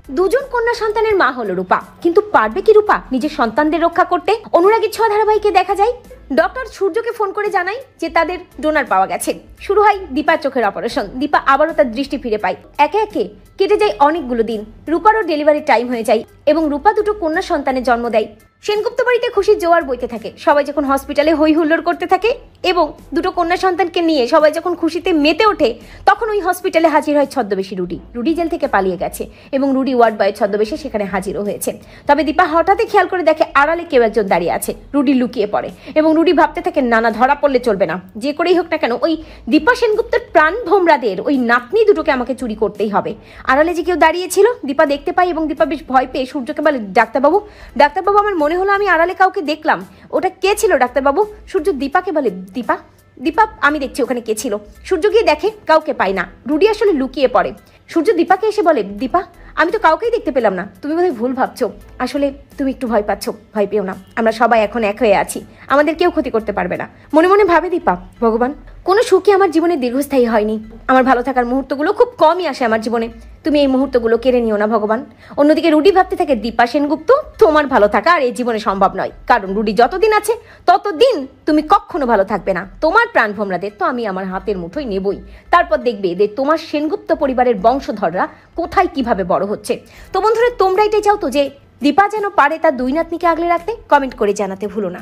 দুজন কন্যা সন্তানের মা হলো রূপা, কিন্তু পারবে কি রূপা নিজের সন্তানদের রক্ষা করতে? অনুরাগীর ছোঁয়া ধারাবাহিকে দেখা যায় ডক্টর সূর্যকে ফোন করে জানায় যে তাদের ডোনার পাওয়া গেছে। শুরু হয় দীপার চোখের অপারেশন। দীপা আবারও তার দৃষ্টি ফিরে পায়। একে একে কেটে যায় অনেকগুলো দিন। রূপারও ডেলিভারি টাইম হয়ে যায় এবং রূপা দুটো কন্যা সন্তানের জন্ম দেয়। সেনগুপ্ত বাড়িতে খুশির জোয়ার বইতে থাকে। সবাই যখন হসপিটালে হই হুল্লোড় করতে থাকে এবং দুটো কন্যা সন্তানকে নিয়ে সবাই যখন খুশিতে মেতে ওঠে, তখন ওই হসপিটালে হাজির হয় ছদ্মবেশী রুডি। রুডি জেল থেকে পালিয়ে গেছে এবং রুডি ওয়ার্ড বয়ের ছদ্মবেশে সেখানে হাজিরও হয়েছে। তবে দীপা হঠাৎই খেয়াল করে দেখে আড়ালে কেউ একজন দাঁড়িয়ে আছে। রুডি লুকিয়ে পড়ে এবং রুডি ভাবতে থাকে নানা ধরা পড়লে চলবে না, যে করেই হোক না কেন ওই দীপা সেনগুপ্তের প্রাণ ভোমরাদের ওই নাতনি দুটোকে আমাকে চুরি করতেই হবে। আড়ালে যে কেউ দাঁড়িয়েছিল দীপা দেখতে পায় এবং দীপা বেশ ভয় পেয়ে সূর্যকে বলে, ডাক্তারবাবু ডাক্তারবাবু, আমার মনে হলো আমি আড়ালে কাউকে দেখলাম, ওটা কে ছিল ডাক্তারবাবু? সূর্য দীপাকে বলে, দীপা দীপা আমি দেখছি ওখানে কে ছিল। সূর্য গিয়ে দেখে কাউকে পায় না। রুডি আসলে লুকিয়ে পড়ে। সূর্য দীপাকে এসে বলে, দীপা আমি তো কাউকেই দেখতে পেলাম না, তুমি বোধহয় ভুল ভাবছো, আসলে তুমি একটু ভয় পাচ্ছ। ভয় পেও না, আমরা সবাই এখন এক হয়ে আছি, আমাদের কেউ ক্ষতি করতে পারবে না। মনে মনে ভাবে দীপা, ভগবান কোনো সুখই আমার জীবনে দীর্ঘস্থায়ী হয়নি, আমার ভালো থাকার মুহূর্তগুলো খুব কমই আসে আমার জীবনে, তুমি এই মুহূর্তগুলো কেড়ে নিও না ভগবান। অন্যদিকে রুডি ভাবতে থাকে, দীপা সেনগুপ্ত তোমার ভালো থাকা আর এই জীবনে সম্ভব নয়, কারণ রুডি যতদিন আছে ততদিন তুমি কখনো ভালো থাকবে না। তোমার প্রাণ ভোমরাদের তো আমি আমার হাতের মুঠোয় নেবই, তারপর দেখবে এদের তোমার সেনগুপ্ত পরিবারের বংশধররা কোথায় কিভাবে বড় হচ্ছে। তো বন্ধুরা, তোমরা এটাই চাও তো যে দীপা যেন পারে তার দুই নাতনিকে আগলে রাখতে? কমেন্ট করে জানাতে ভুলো না।